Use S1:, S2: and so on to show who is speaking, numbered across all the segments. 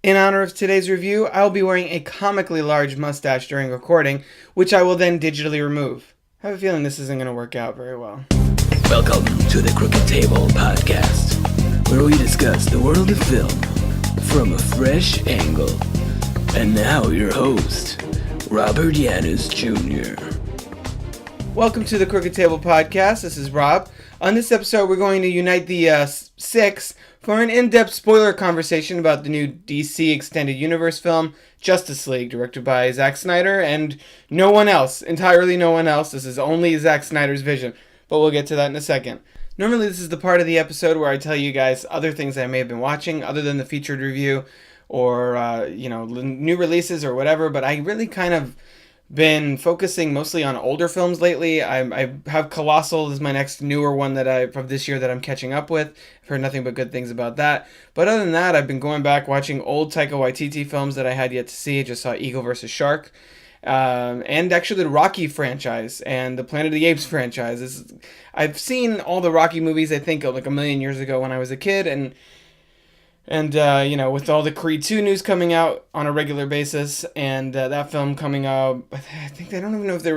S1: In honor of today's review, I will be wearing a comically large mustache during recording, which I will then digitally remove. I have a feeling this isn't going to work out very well.
S2: Welcome to the Crooked Table Podcast, where we discuss the world of film from a fresh angle. And now your host, Robert Yaniz Jr.
S1: Welcome to the Crooked Table Podcast. This is Rob. On this episode, we're going to unite the six for an in-depth spoiler conversation about the new DC Extended Universe film, Justice League, directed by Zack Snyder and no one else, entirely no one else. This is only Zack Snyder's vision, but we'll get to that in a second. Normally, this is the part of the episode where I tell you guys other things I may have been watching other than the featured review or, new releases or whatever, but I really kind of been focusing mostly on older films lately. I have Colossal as my next newer one from this year that I'm catching up with. I've heard nothing but good things about that. But other than that, I've been going back watching old Taika Waititi films that I had yet to see. I just saw Eagle vs. Shark. And actually the Rocky franchise and the Planet of the Apes franchise. I've seen all the Rocky movies, I think, like a million years ago when I was a kid. And with all the Creed 2 news coming out on a regular basis, and that film coming out, I think I don't even know if they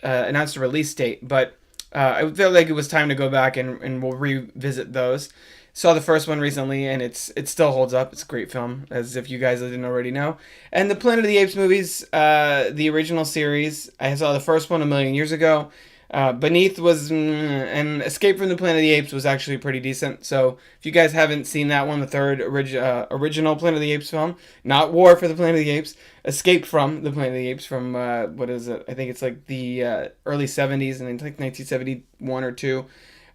S1: announced a release date, but I felt like it was time to go back and we'll revisit those. Saw the first one recently, and it still holds up. It's a great film, as if you guys didn't already know. And the Planet of the Apes movies, the original series, I saw the first one a million years ago. Beneath was, and Escape from the Planet of the Apes was actually pretty decent. So if you guys haven't seen that one, the third original Planet of the Apes film, not War for the Planet of the Apes, Escape from the Planet of the Apes from, what is it? I think it's like the early 70s, and then like 1971 or 2.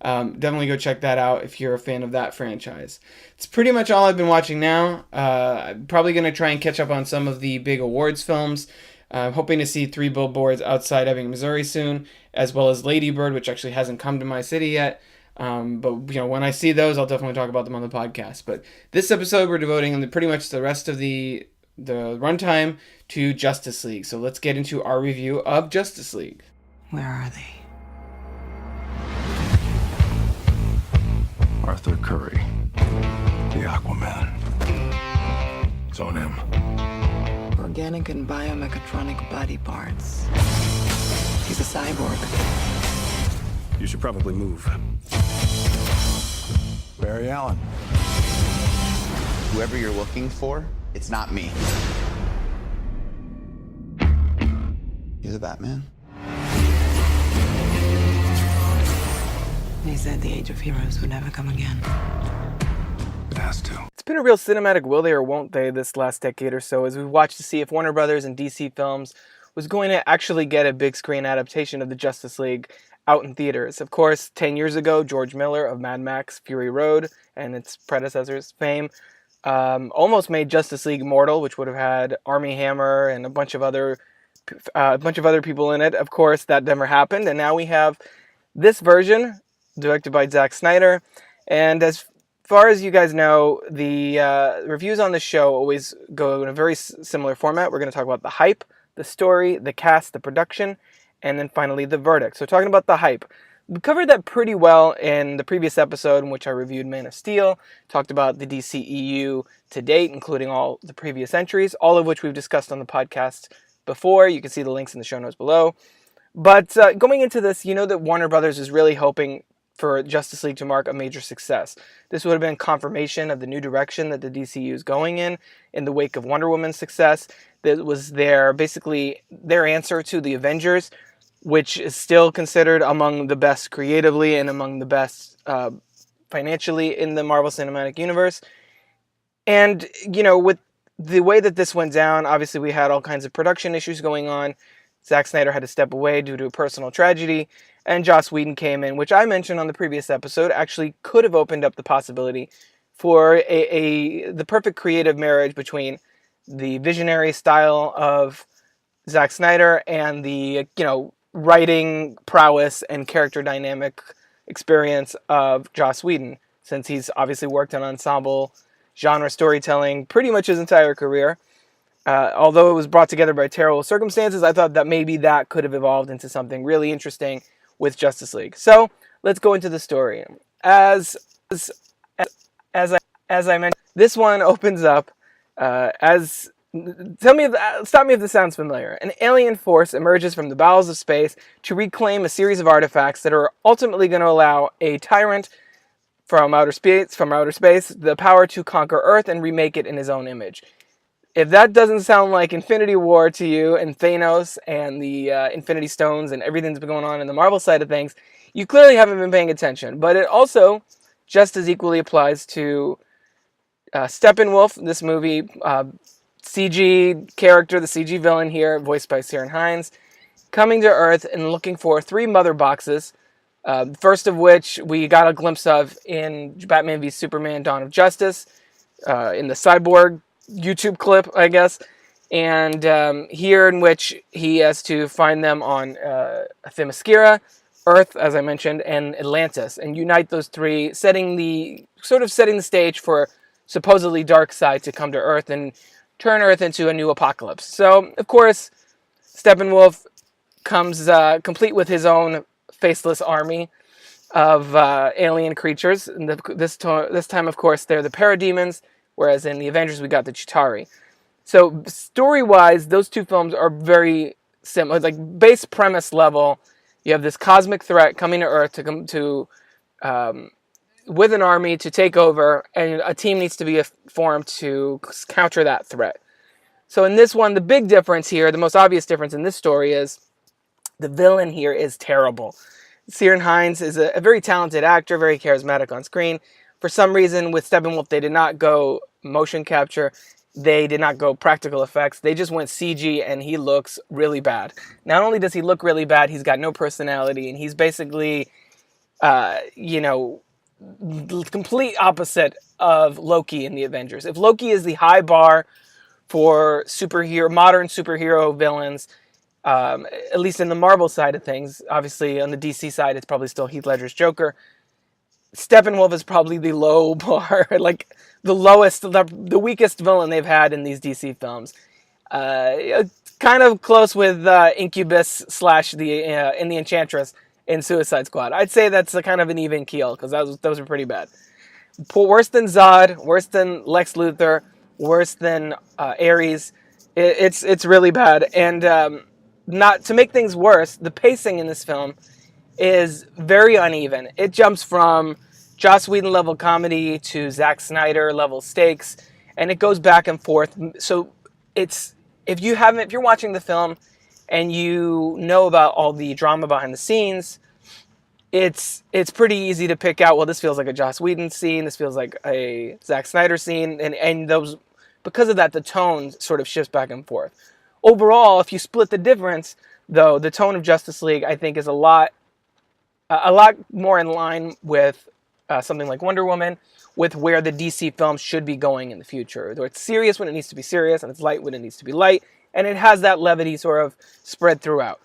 S1: Definitely go check that out if you're a fan of that franchise. It's pretty much all I've been watching now. I'm probably going to try and catch up on some of the big awards films. I'm hoping to see 3 Billboards Outside Ebbing, Missouri soon, as well as Lady Bird, which actually hasn't come to my city yet. But when I see those, I'll definitely talk about them on the podcast. But this episode, we're devoting pretty much the rest of the runtime to Justice League. So let's get into our review of Justice League.
S3: Where are they?
S4: Arthur Curry, the Aquaman. It's on him.
S3: Organic and biomechatronic body parts. He's a cyborg.
S4: You should probably move. Barry Allen.
S5: Whoever you're looking for, it's not me. You're the Batman?
S3: They said the age of heroes would never come again.
S4: It has to.
S1: It's been a real cinematic will they or won't they this last decade or so as we've watched to see if Warner Brothers and DC Films was going to actually get a big screen adaptation of the Justice League out in theaters. Of course, 10 years ago, George Miller of Mad Max Fury Road and its predecessors' fame almost made Justice League immortal, which would have had Armie Hammer and a bunch of other people in it. Of course, that never happened, and now we have this version directed by Zack Snyder. And as far as you guys know, the reviews on the show always go in a very similar format. We're going to talk about the hype, the story, the cast, the production, and then finally the verdict. So talking about the hype, we covered that pretty well in the previous episode in which I reviewed Man of Steel, talked about the DCEU to date, including all the previous entries, all of which we've discussed on the podcast before. You can see the links in the show notes below. But going into this, you know that Warner Brothers is really hoping for Justice League to mark a major success. This would have been confirmation of the new direction that the DCU is going in the wake of Wonder Woman's success. That was basically their answer to the Avengers, which is still considered among the best creatively and among the best financially in the Marvel Cinematic Universe. And, with the way that this went down, obviously we had all kinds of production issues going on. Zack Snyder had to step away due to a personal tragedy, and Joss Whedon came in, which I mentioned on the previous episode, actually could have opened up the possibility for the perfect creative marriage between the visionary style of Zack Snyder and the, writing prowess and character dynamic experience of Joss Whedon, since he's obviously worked on ensemble genre storytelling pretty much his entire career. Although it was brought together by terrible circumstances, I thought that maybe that could have evolved into something really interesting with Justice League. So let's go into the story. As I mentioned, this one opens up Stop me if this sounds familiar. An alien force emerges from the bowels of space to reclaim a series of artifacts that are ultimately going to allow a tyrant from outer space the power to conquer Earth and remake it in his own image. If that doesn't sound like Infinity War to you and Thanos and the Infinity Stones and everything that's been going on in the Marvel side of things, you clearly haven't been paying attention. But it also just as equally applies to Steppenwolf, this movie, CG character, the CG villain here, voiced by Ciarán Hinds, coming to Earth and looking for 3 mother boxes, first of which we got a glimpse of in Batman v Superman Dawn of Justice, in the Cyborg YouTube clip, I guess, and here in which he has to find them on Themyscira, Earth, as I mentioned, and Atlantis, and unite those 3, setting the stage for supposedly Darkseid to come to Earth and turn Earth into a new apocalypse. So, of course, Steppenwolf comes complete with his own faceless army of alien creatures. And this time, of course, they're the parademons, whereas in the Avengers we got the Chitauri. So, story-wise, those 2 films are very similar. Like, base premise level, you have this cosmic threat coming to Earth with an army to take over, and a team needs to be formed to counter that threat. So in this one, the big difference here, the most obvious difference in this story is the villain here is terrible. Ciarán Hinds is a very talented actor, very charismatic on screen. For some reason, with Steppenwolf, they did not go motion capture. They did not go practical effects. They just went CG, and he looks really bad. Not only does he look really bad, he's got no personality, and he's basically, complete opposite of Loki in the Avengers. If Loki is the high bar for modern superhero villains, at least in the Marvel side of things, obviously on the DC side, it's probably still Heath Ledger's Joker. Steppenwolf is probably the low bar, like the lowest, the weakest villain they've had in these DC films. Kind of close with Incubus / in the Enchantress in Suicide Squad. I'd say that's a kind of an even keel, because those were pretty bad. Worse than Zod, worse than Lex Luthor, worse than Ares. It's really bad. And not to make things worse, the pacing in this film is very uneven. It jumps from Joss Whedon level comedy to Zack Snyder level stakes, and it goes back and forth. So if you're watching the film and you know about all the drama behind the scenes, it's pretty easy to pick out, well, this feels like a Joss Whedon scene, this feels like a Zack Snyder scene, and those, because of that, the tone sort of shifts back and forth. Overall, if you split the difference, though, the tone of Justice League, I think, is a lot more in line with something like Wonder Woman, with where the DC films should be going in the future. Where it's serious when it needs to be serious, and it's light when it needs to be light, and it has that levity sort of spread throughout.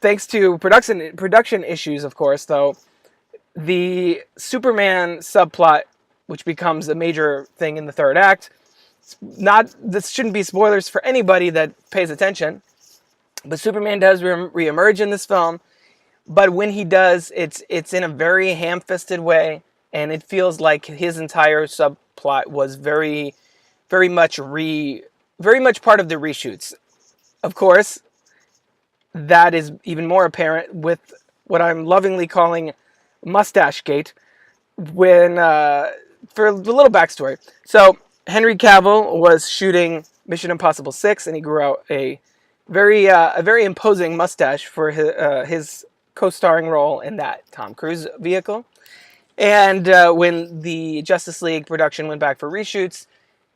S1: Thanks to production issues, of course, though, the Superman subplot, which becomes a major thing in the third act, this shouldn't be spoilers for anybody that pays attention, but Superman does reemerge in this film, but when he does, it's in a very ham-fisted way, and it feels like his entire subplot was very, very much part of the reshoots. Of course, that is even more apparent with what I'm lovingly calling Mustache Gate. For a little backstory. So, Henry Cavill was shooting Mission Impossible 6, and he grew out a very imposing mustache for his co-starring role in that Tom Cruise vehicle. And when the Justice League production went back for reshoots,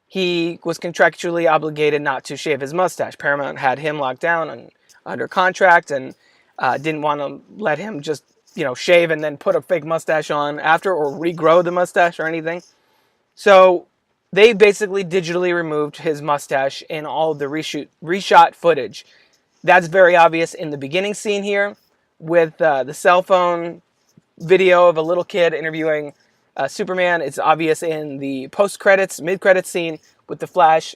S1: he was contractually obligated not to shave his mustache. Paramount had him locked down and under contract, and didn't want to let him just, shave and then put a fake mustache on after, or regrow the mustache or anything. So they basically digitally removed his mustache in all of the reshot footage. That's very obvious in the beginning scene here, with the cell phone video of a little kid interviewing Superman. It's obvious in the mid-credits scene with the Flash.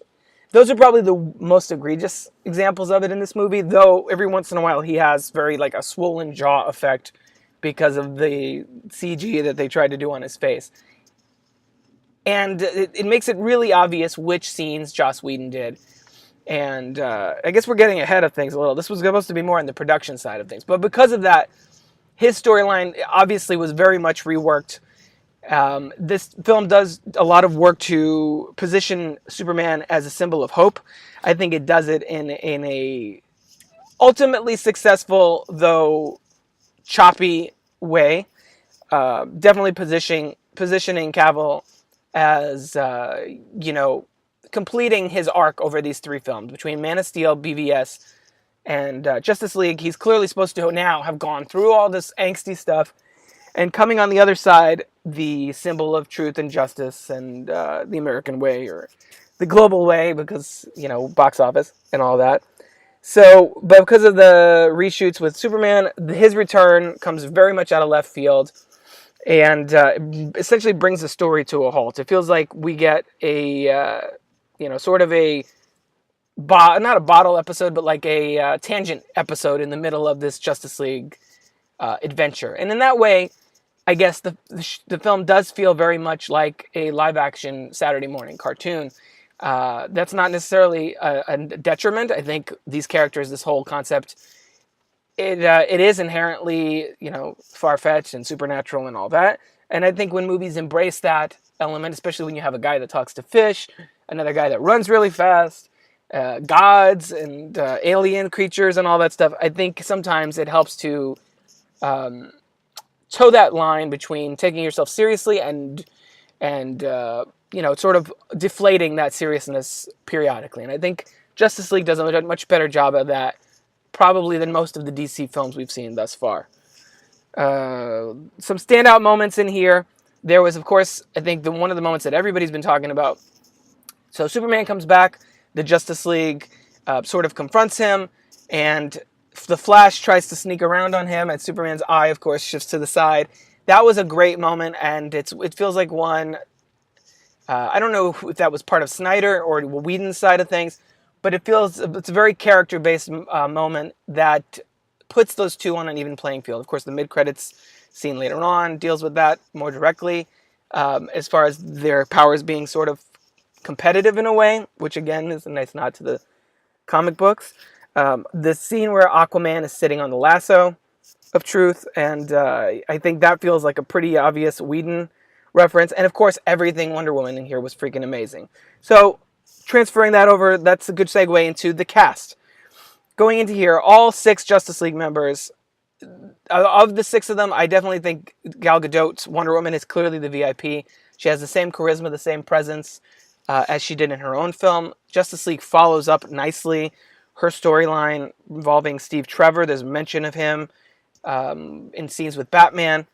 S1: Those are probably the most egregious examples of it in this movie, though every once in a while he has very a swollen jaw effect because of the CG that they tried to do on his face. And it makes it really obvious which scenes Joss Whedon did. And I guess we're getting ahead of things a little. This was supposed to be more on the production side of things. But because of that, his storyline obviously was very much reworked. This film does a lot of work to position Superman as a symbol of hope. I think it does it in a ultimately successful, though choppy way. Definitely positioning Cavill as, completing his arc over these three films. Between Man of Steel, BVS, and Justice League, he's clearly supposed to now have gone through all this angsty stuff, and coming on the other side, the symbol of truth and justice, and the American way, or the global way, because, box office and all that. So, but because of the reshoots with Superman, his return comes very much out of left field, and essentially brings the story to a halt. It feels like we get a, sort of a, not a bottle episode, but like a tangent episode in the middle of this Justice League adventure. And in that way, I guess the film does feel very much like a live-action Saturday morning cartoon. That's not necessarily a detriment. I think these characters, this whole concept, it is inherently, far-fetched and supernatural and all that. And I think when movies embrace that element, especially when you have a guy that talks to fish, another guy that runs really fast, gods and alien creatures and all that stuff, I think sometimes it helps to toe that line between taking yourself seriously and sort of deflating that seriousness periodically. And I think Justice League does a much better job of that, probably, than most of the DC films we've seen thus far. Some standout moments in here. There was, of course, I think one of the moments that everybody's been talking about. So Superman comes back, the Justice League sort of confronts him, and the Flash tries to sneak around on him, and Superman's eye, of course, shifts to the side. That was a great moment, and it feels like one. I don't know if that was part of Snyder or Whedon's side of things, but it's a very character-based moment that puts those two on an even playing field. Of course, the mid-credits scene later on deals with that more directly, as far as their powers being sort of competitive in a way, which again is a nice nod to the comic books. The scene where Aquaman is sitting on the lasso of truth, and I think that feels like a pretty obvious Whedon reference. And of course, everything Wonder Woman in here was freaking amazing. So transferring that over, that's a good segue into the cast. Going into here, all 6 Justice League members, of the 6 of them, I definitely think Gal Gadot's Wonder Woman is clearly the VIP. She has the same charisma, the same presence as she did in her own film. Justice League follows up nicely her storyline involving Steve Trevor. There's mention of him in scenes with Batman.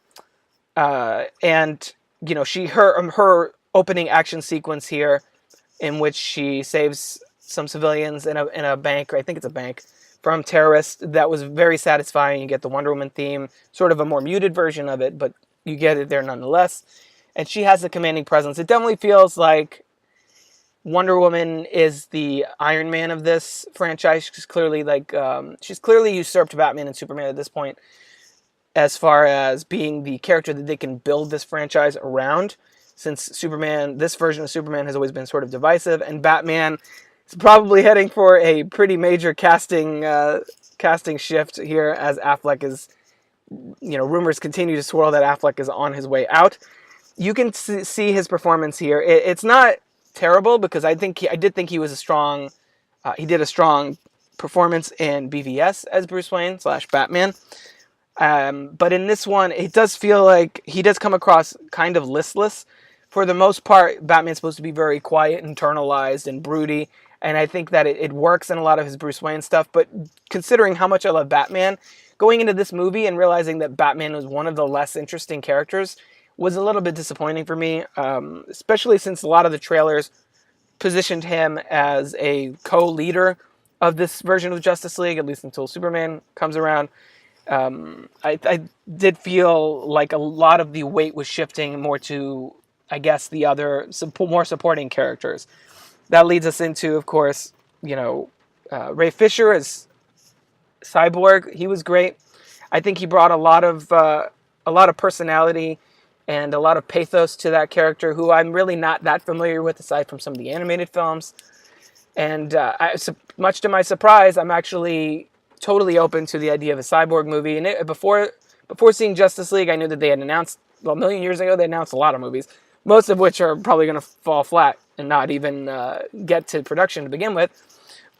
S1: And, her opening action sequence here, in which she saves some civilians in a bank, or I think it's a bank, from terrorists, that was very satisfying. You get the Wonder Woman theme, sort of a more muted version of it, but you get it there nonetheless. And she has a commanding presence. It definitely feels like Wonder Woman is the Iron Man of this franchise. She's clearly usurped Batman and Superman at this point, as far as being the character that they can build this franchise around. Since this version of Superman has always been sort of divisive, and Batman is probably heading for a pretty major casting shift here, as Affleck is, rumors continue to swirl that Affleck is on his way out. You can see his performance here. It's not terrible, because I did think he was he did a strong performance in BVS as Bruce Wayne / Batman. But in this one, it does feel like he does come across kind of listless. For the most part, Batman's supposed to be very quiet, internalized, and broody, and I think that it works in a lot of his Bruce Wayne stuff. But considering how much I love Batman, going into this movie and realizing that Batman was one of the less interesting characters was a little bit disappointing for me, especially since a lot of the trailers positioned him as a co-leader of this version of Justice League, at least until Superman comes around. I did feel like a lot of the weight was shifting more to, I guess, the other more supporting characters. That leads us into, of course, Ray Fisher as Cyborg. He was great. I think he brought a lot of personality and a lot of pathos to that character, who I'm really not that familiar with aside from some of the animated films. And much to my surprise, I'm actually totally open to the idea of a Cyborg movie. And before seeing Justice League, I knew that they had announced, well, a million years ago, they announced a lot of movies, most of which are probably going to fall flat and not even get to production to begin with.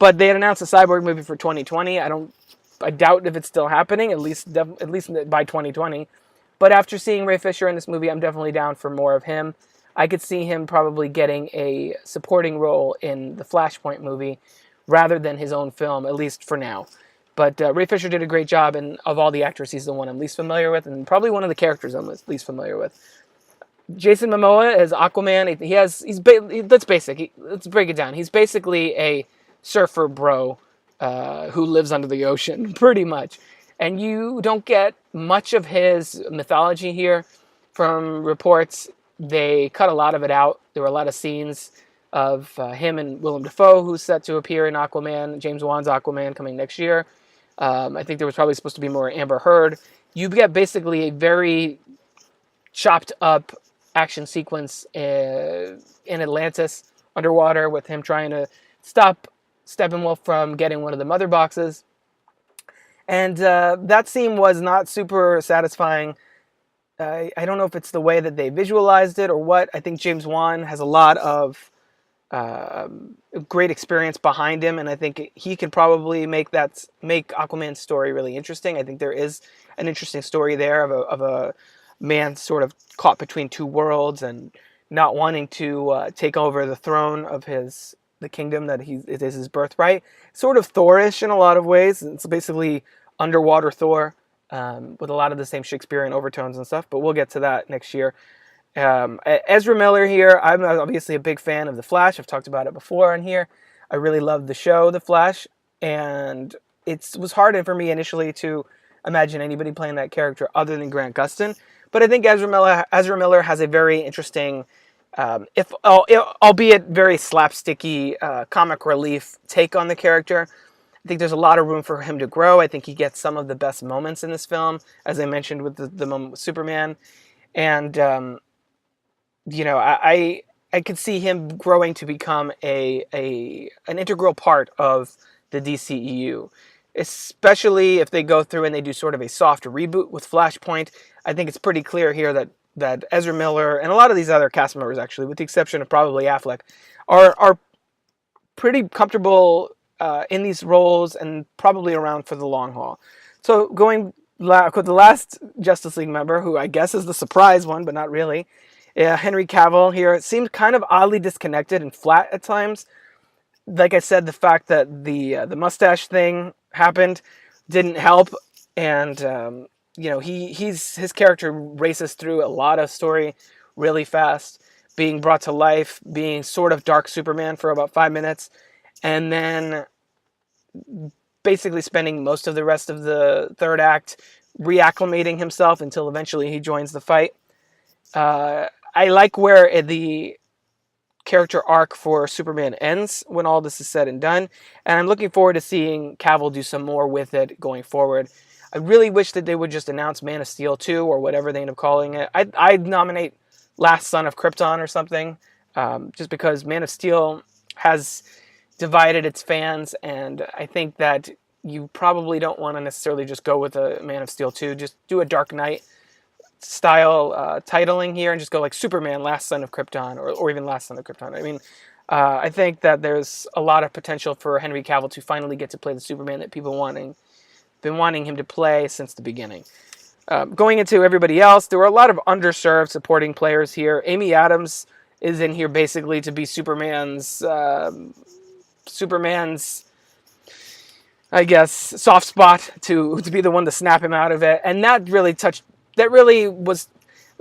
S1: But they had announced a Cyborg movie for 2020. I doubt if it's still happening, at least by 2020. But after seeing Ray Fisher in this movie, I'm definitely down for more of him. I could see him probably getting a supporting role in the Flashpoint movie rather than his own film, at least for now. But Ray Fisher did a great job, and of all the actors, he's the one I'm least familiar with, and probably one of the characters I'm least familiar with. Jason Momoa as Aquaman. Let's break it down. He's basically a surfer bro who lives under the ocean, pretty much. And you don't get much of his mythology here. From reports, they cut a lot of it out. There were a lot of scenes of him and Willem Dafoe, who's set to appear in Aquaman, James Wan's Aquaman coming next year. I think there was probably supposed to be more Amber Heard. You get basically a very chopped up action sequence in Atlantis underwater with him trying to stop Steppenwolf from getting one of the mother boxes. And that scene was not super satisfying. I don't know if it's the way that they visualized it or what. I think James Wan has a lot of great experience behind him, and I think he could probably make Aquaman's story really interesting. I think there is an interesting story there of a man sort of caught between two worlds and not wanting to take over the throne of the kingdom that it is his birthright. Sort of Thor-ish in a lot of ways. It's basically underwater Thor with a lot of the same Shakespearean overtones and stuff, but we'll get to that next year. Ezra Miller here. I'm obviously a big fan of The Flash. I've talked about it before on here. I really love the show, The Flash, and it was hard for me initially to imagine anybody playing that character other than Grant Gustin. But I think Ezra Miller has a very interesting, albeit very slapsticky, comic relief take on the character. I think there's a lot of room for him to grow. I think he gets some of the best moments in this film, as I mentioned with the moment with Superman. And, I could see him growing to become an integral part of the DCEU. Especially if they go through and they do sort of a soft reboot with Flashpoint. I think it's pretty clear here that Ezra Miller and a lot of these other cast members, actually, with the exception of probably Affleck, are pretty comfortable in these roles and probably around for the long haul. So going with the last Justice League member, who I guess is the surprise one, but not really, Henry Cavill here, it seemed kind of oddly disconnected and flat at times. Like I said, the fact that the mustache thing happened didn't help, and his character races through a lot of story really fast, being brought to life, being sort of Dark Superman for about 5 minutes, and then basically spending most of the rest of the third act reacclimating himself until eventually he joins the fight. I like where the character arc for Superman ends when all this is said and done, and I'm looking forward to seeing Cavill do some more with it going forward. I really wish that they would just announce Man of Steel 2 or whatever they end up calling it. I'd nominate Last Son of Krypton or something, just because Man of Steel has divided its fans, and I think that you probably don't want to necessarily just go with a Man of Steel 2. Just do a Dark Knight style titling here and just go like Superman, Last Son of Krypton, or even Last Son of Krypton. I mean, I think that there's a lot of potential for Henry Cavill to finally get to play the Superman that people been wanting him to play since the beginning. Going into everybody else, there were a lot of underserved supporting players here. Amy Adams is in here basically to be Superman's I guess, soft spot to be the one to snap him out of it. And that really was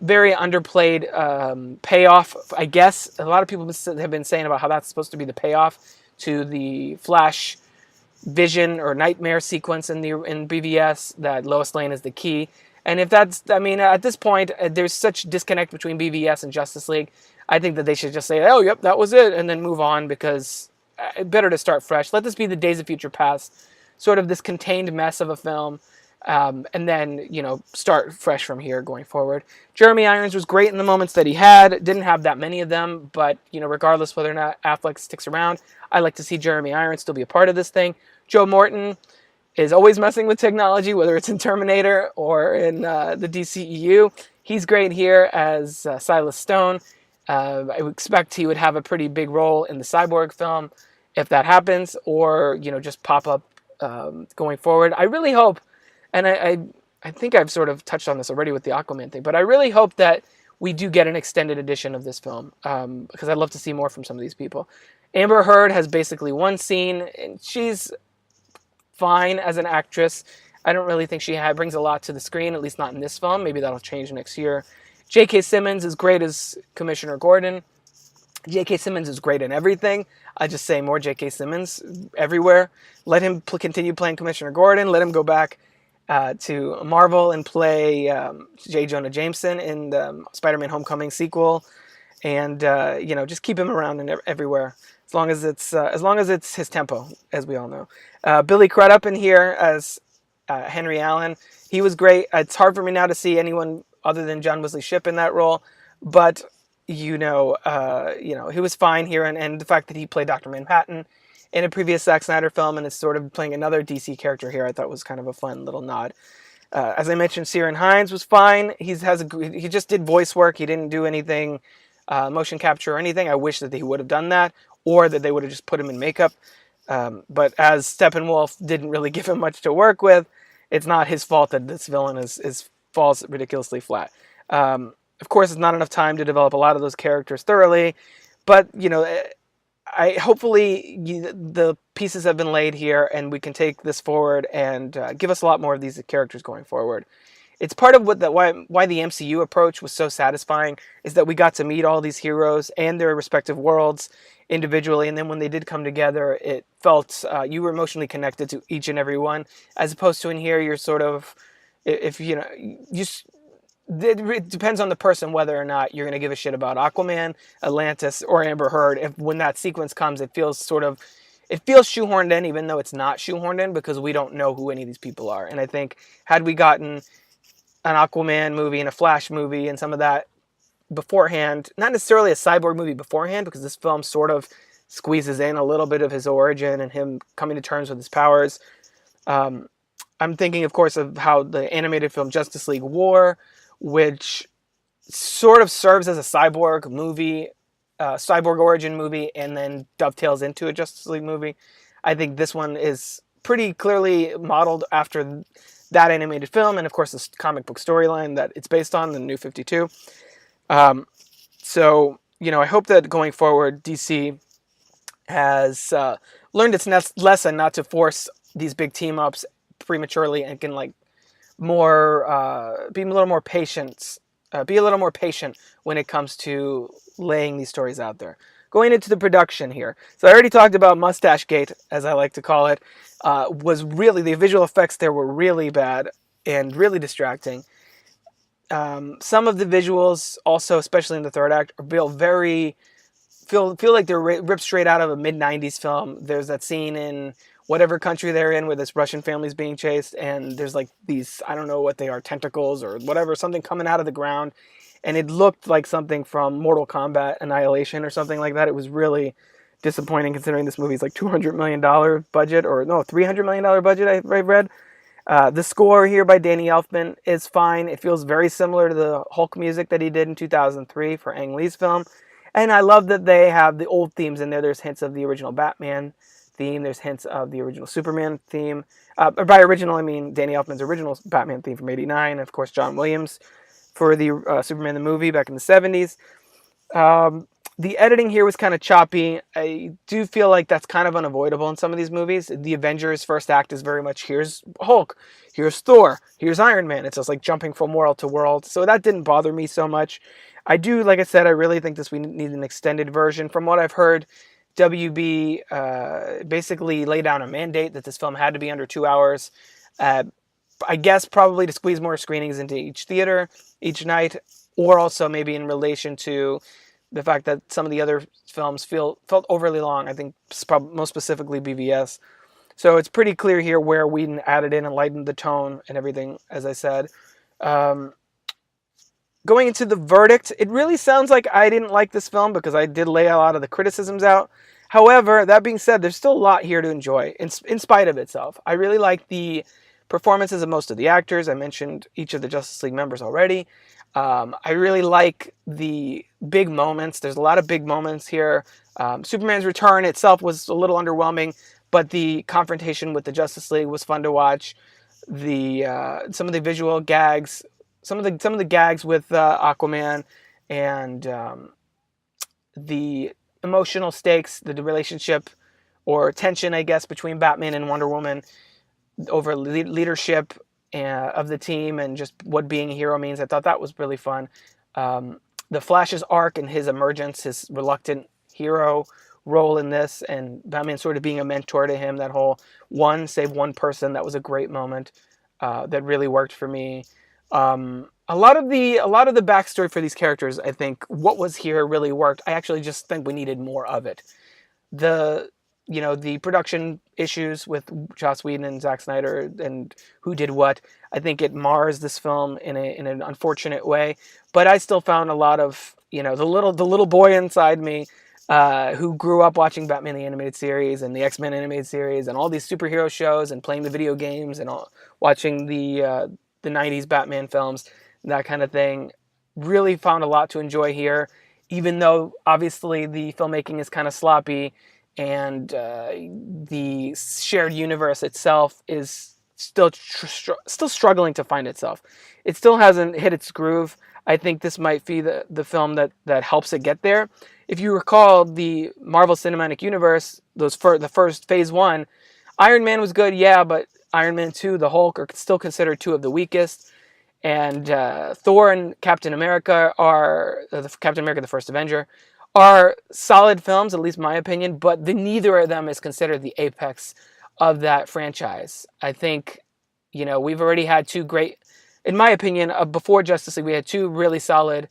S1: very underplayed payoff, I guess. A lot of people have been saying about how that's supposed to be the payoff to the Flash vision or nightmare sequence in BVS, that Lois Lane is the key. And if that's, I mean, at this point, there's such disconnect between BVS and Justice League. I think that they should just say, oh, yep, that was it, and then move on, because better to start fresh. Let this be the Days of Future Past, sort of this contained mess of a film, and then, start fresh from here going forward. Jeremy Irons was great in the moments that he had. Didn't have that many of them, but, regardless whether or not Affleck sticks around, I like to see Jeremy Irons still be a part of this thing. Joe Morton is always messing with technology, whether it's in Terminator or in the DCEU. He's great here as Silas Stone. I would expect he would have a pretty big role in the Cyborg film if that happens, or, just pop up going forward. I really hope, and I think I've sort of touched on this already with the Aquaman thing, but I really hope that we do get an extended edition of this film, because I'd love to see more from some of these people. Amber Heard has basically one scene, and she's fine as an actress. I don't really think she brings a lot to the screen, at least not in this film. Maybe that'll change next year. J.K. Simmons is great as Commissioner Gordon. J.K. Simmons is great in everything. I just say more J.K. Simmons everywhere. Let him continue playing Commissioner Gordon. Let him go back to Marvel and play J. Jonah Jameson in the Spider-Man Homecoming sequel, and just keep him around and everywhere as long as it's his tempo, as we all know. Billy Crudup in here as Henry Allen. He was great. It's hard for me now to see anyone other than John Wesley Shipp in that role, but he was fine here, and the fact that he played Dr. Manhattan in a previous Zack Snyder film and is sort of playing another DC character here, I thought was kind of a fun little nod. As I mentioned, Ciarán Hinds was fine. He just did voice work. He didn't do anything, motion capture or anything. I wish that he would have done that, or that they would have just put him in makeup. But as Steppenwolf didn't really give him much to work with, it's not his fault that this villain falls ridiculously flat. Of course, it's not enough time to develop a lot of those characters thoroughly, but hopefully the pieces have been laid here, and we can take this forward and give us a lot more of these characters going forward. It's part of why the MCU approach was so satisfying, is that we got to meet all these heroes and their respective worlds individually, and then when they did come together, it felt you were emotionally connected to each and every one, as opposed to in here, you're sort of, it depends on the person whether or not you're going to give a shit about Aquaman, Atlantis, or Amber Heard. When that sequence comes, it feels shoehorned in, even though it's not shoehorned in, because we don't know who any of these people are. And I think had we gotten an Aquaman movie and a Flash movie and some of that beforehand, not necessarily a Cyborg movie beforehand, because this film sort of squeezes in a little bit of his origin and him coming to terms with his powers. I'm thinking, of course, of how the animated film Justice League War, which sort of serves as a Cyborg movie, Cyborg origin movie, and then dovetails into a Justice League movie. I think this one is pretty clearly modeled after that animated film, and of course this comic book storyline that it's based on, the New 52. So, I hope that going forward, DC has learned its lesson not to force these big team-ups prematurely, and can be a little more patient when it comes to laying these stories out there. Going into the production here, so I already talked about Mustache Gate, as I like to call it. The visual effects there were really bad and really distracting. Some of the visuals also, especially in the third act, feel like they're ripped straight out of a mid-90s film. There's that scene in whatever country they're in where this Russian family's being chased, and there's like these, I don't know what they are, tentacles or whatever, something coming out of the ground, and it looked like something from Mortal Kombat Annihilation or something like that. It was really disappointing, considering this movie's like $200 million budget, or no, $300 million budget, I read. The score here by Danny Elfman is fine. It feels very similar to the Hulk music that he did in 2003 for Ang Lee's film. And I love that they have the old themes in there. There's hints of the original Batman theme. There's hints of the original Superman theme. By original, I mean Danny Elfman's original Batman theme from '89. Of course, John Williams for the Superman the movie back in the 70s. The editing here was kind of choppy. I do feel like that's kind of unavoidable in some of these movies. The Avengers first act is very much, here's Hulk, here's Thor, here's Iron Man. It's just like jumping from world to world. So that didn't bother me so much. I do, like I said, I really think we need an extended version. From what I've heard, WB basically laid down a mandate that this film had to be under 2 hours. I guess probably to squeeze more screenings into each theater each night, or also maybe in relation to the fact that some of the other films felt overly long. I think most specifically BVS So it's pretty clear here where Whedon added in and lightened the tone and everything, as I said. Going into the verdict, it really sounds like I didn't like this film because I did lay a lot of the criticisms out. However, that being said, there's still a lot here to enjoy in spite of itself. I really like the performances of most of the actors. I mentioned each of the Justice League members already. I really like the big moments. There's a lot of big moments here. Superman's return itself was a little underwhelming, but the confrontation with the Justice League was fun to watch. Some of the visual gags, some of the gags with Aquaman, and the emotional stakes, the relationship or tension, I guess, between Batman and Wonder Woman over leadership of the team and just what being a hero means. I thought that was really fun. The Flash's arc and his emergence, his reluctant hero role in this, and Batman sort of being a mentor to him, that whole save one person, that was a great moment that really worked for me. A lot of the backstory for these characters, I think what was here really worked. I actually just think we needed more of it. The production issues with Joss Whedon and Zack Snyder and who did what, I think it mars this film in an unfortunate way. But I still found a lot of, the little boy inside me who grew up watching Batman the Animated Series and the X-Men Animated Series and all these superhero shows and playing the video games and watching the 90s Batman films, that kind of thing. Really found a lot to enjoy here, even though obviously the filmmaking is kind of sloppy and the shared universe itself is still struggling to find itself. It still hasn't hit its groove. I think this might be the film that helps it get there. If you recall the Marvel Cinematic Universe, the first Phase 1, Iron Man was good, yeah, but Iron Man 2, the Hulk, are still considered two of the weakest. And Thor and Captain America Captain America, the First Avenger, are solid films, at least my opinion, but neither of them is considered the apex of that franchise. I think, we've already had two great, in my opinion, before Justice League, we had two really solid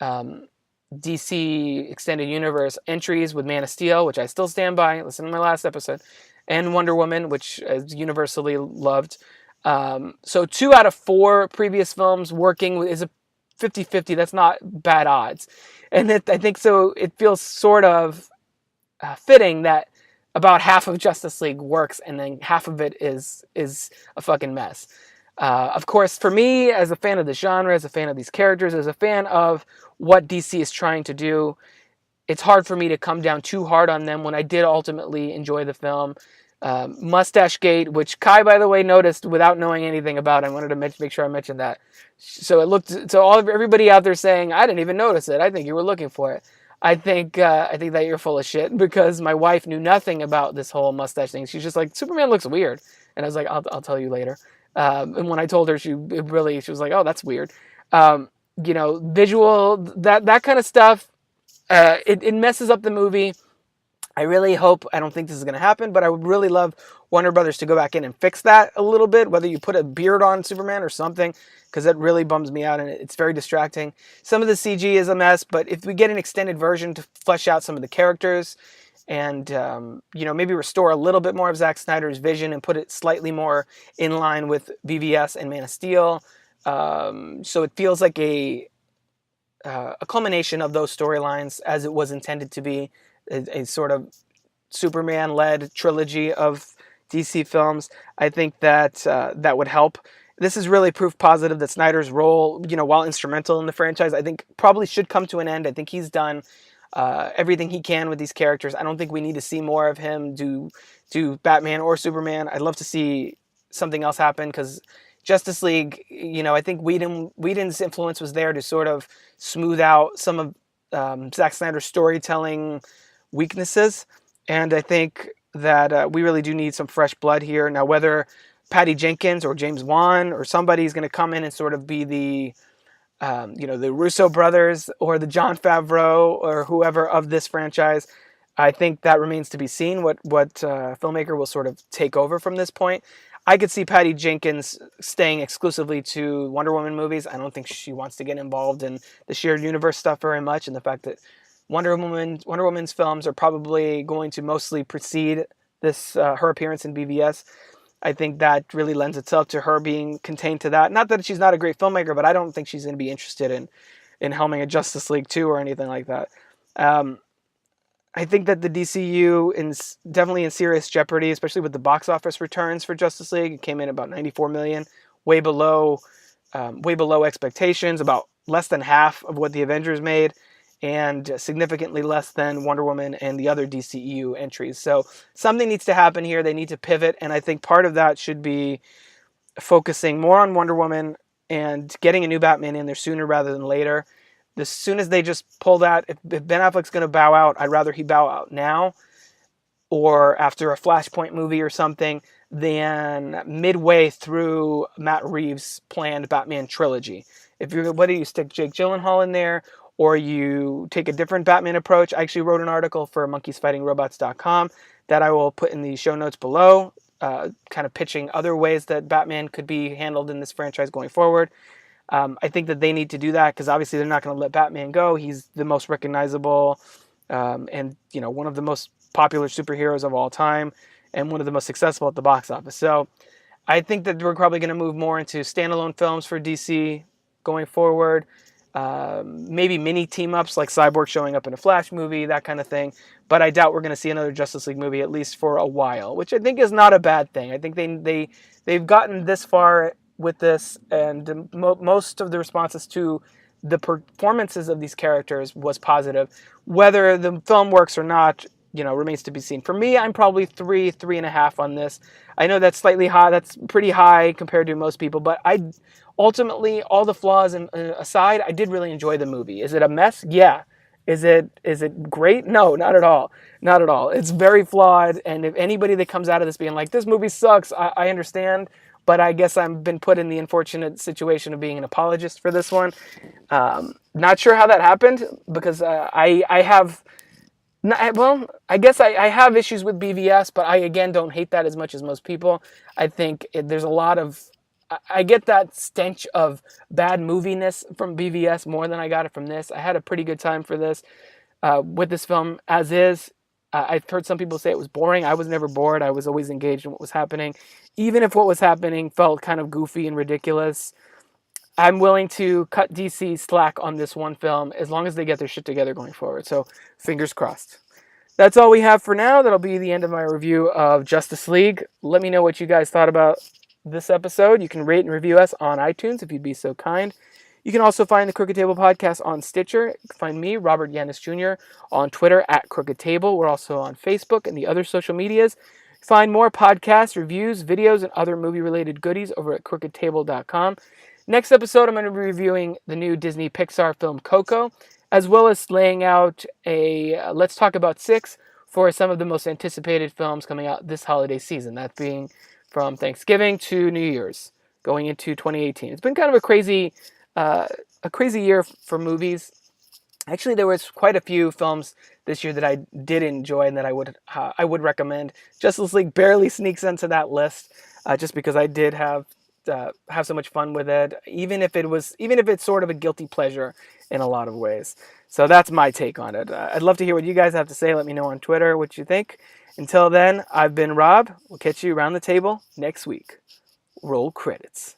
S1: DC Extended Universe entries with Man of Steel, which I still stand by, listen to my last episode, and Wonder Woman, which is universally loved. So 2 out of 4 previous films working is a 50-50. That's not bad odds. And I think so. It feels sort of fitting that about half of Justice League works and then half of it is a fucking mess. Of course, for me, as a fan of the genre, as a fan of these characters, as a fan of what DC is trying to do, it's hard for me to come down too hard on them when I did ultimately enjoy the film. Mustache Gate, which Kai, by the way, noticed without knowing anything about it. I wanted to make sure I mentioned that. So everybody out there saying, I didn't even notice it. I think you were looking for it. I think that you're full of shit, because my wife knew nothing about this whole mustache thing. She's just like, Superman looks weird. And I was like, I'll tell you later. And when I told her, she was like, oh, that's weird. Visual, that kind of stuff, it messes up the movie. I really hope, I don't think this is going to happen, but I would really love Warner Brothers to go back in and fix that a little bit, whether you put a beard on Superman or something, because that really bums me out and it's very distracting. Some of the CG is a mess, but if we get an extended version to flesh out some of the characters and, maybe restore a little bit more of Zack Snyder's vision and put it slightly more in line with BVS and Man of Steel, so it feels like a culmination of those storylines as it was intended to be, a sort of Superman-led trilogy of DC films. I think that that would help. This is really proof positive that Snyder's role, while instrumental in the franchise, I think probably should come to an end. I think he's done everything he can with these characters. I don't think we need to see more of him do Batman or Superman. I'd love to see something else happen, because Justice League, I think Whedon's influence was there to sort of smooth out some of Zack Snyder's storytelling weaknesses, and I think that we really do need some fresh blood here. Now, whether Patty Jenkins or James Wan or somebody is going to come in and sort of be the Russo brothers or the Jon Favreau or whoever of this franchise, I think that remains to be seen. What filmmaker will sort of take over from this point. I could see Patty Jenkins staying exclusively to Wonder Woman movies. I don't think she wants to get involved in the shared universe stuff very much, and the fact that Wonder Woman's films are probably going to mostly precede her appearance in BVS. I think that really lends itself to her being contained to that. Not that she's not a great filmmaker, but I don't think she's going to be interested in helming a Justice League 2 or anything like that. I think that the DCU is definitely in serious jeopardy, especially with the box office returns for Justice League. It came in about 94 million, way below expectations, about less than half of what the Avengers made, and significantly less than Wonder Woman and the other DCEU entries. So something needs to happen here. They need to pivot, and I think part of that should be focusing more on Wonder Woman and getting a new Batman in there sooner rather than later. As soon as they just pull that, if Ben Affleck's going to bow out, I'd rather he bow out now or after a Flashpoint movie or something than midway through Matt Reeves' planned Batman trilogy. Whether you stick Jake Gyllenhaal in there or you take a different Batman approach. I actually wrote an article for monkeysfightingrobots.com that I will put in the show notes below, kind of pitching other ways that Batman could be handled in this franchise going forward. I think that they need to do that because obviously they're not going to let Batman go. He's the most recognizable and one of the most popular superheroes of all time and one of the most successful at the box office. So I think that we're probably going to move more into standalone films for DC going forward. Maybe mini team-ups like Cyborg showing up in a Flash movie, that kind of thing. But I doubt we're going to see another Justice League movie at least for a while, which I think is not a bad thing. I think they've gotten this far with this, and most of the responses to the performances of these characters was positive. Whether the film works or not, remains to be seen. For me, I'm probably 3.5 on this. I know that's slightly high. That's pretty high compared to most people, but ultimately, all the flaws aside, I did really enjoy the movie. Is it a mess? Yeah. Is it great? No, not at all. Not at all. It's very flawed, and if anybody that comes out of this being like, this movie sucks, I understand. But I guess I've been put in the unfortunate situation of being an apologist for this one. Not sure how that happened because I have issues with BVS, but I, again, don't hate that as much as most people. I think there's a lot of... I get that stench of bad moviness from BVS more than I got it from this. I had a pretty good time for this with this film as is. I've heard some people say it was boring. I was never bored. I was always engaged in what was happening. Even if what was happening felt kind of goofy and ridiculous, I'm willing to cut DC slack on this one film as long as they get their shit together going forward. So fingers crossed. That's all we have for now. That'll be the end of my review of Justice League. Let me know what you guys thought about this episode. You can rate and review us on iTunes if you'd be so kind. You can also find the Crooked Table Podcast on Stitcher. You can find me, Robert Yaniz Jr., on Twitter at Crooked Table. We're also on Facebook and the other social medias. Find more podcasts, reviews, videos, and other movie-related goodies over at crookedtable.com. Next episode, I'm going to be reviewing the new Disney Pixar film Coco, as well as laying out a Let's Talk About 6 for some of the most anticipated films coming out this holiday season, that being from Thanksgiving to New Year's, going into 2018. It's been kind of a crazy year for movies. Actually, there was quite a few films this year that I did enjoy and that I would recommend. Justice League barely sneaks into that list, just because I did have so much fun with it, even if it's sort of a guilty pleasure in a lot of ways. So that's my take on it. I'd love to hear what you guys have to say. Let me know on Twitter what you think. Until then, I've been Rob. We'll catch you around the table next week. Roll credits.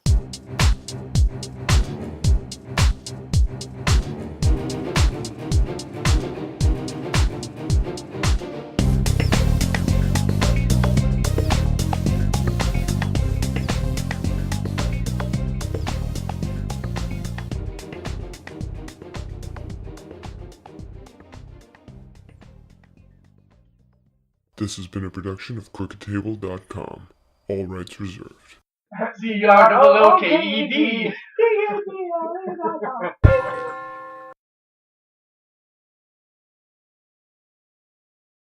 S6: This has been a production of crookedtable.com. All rights reserved.
S1: CROOKED.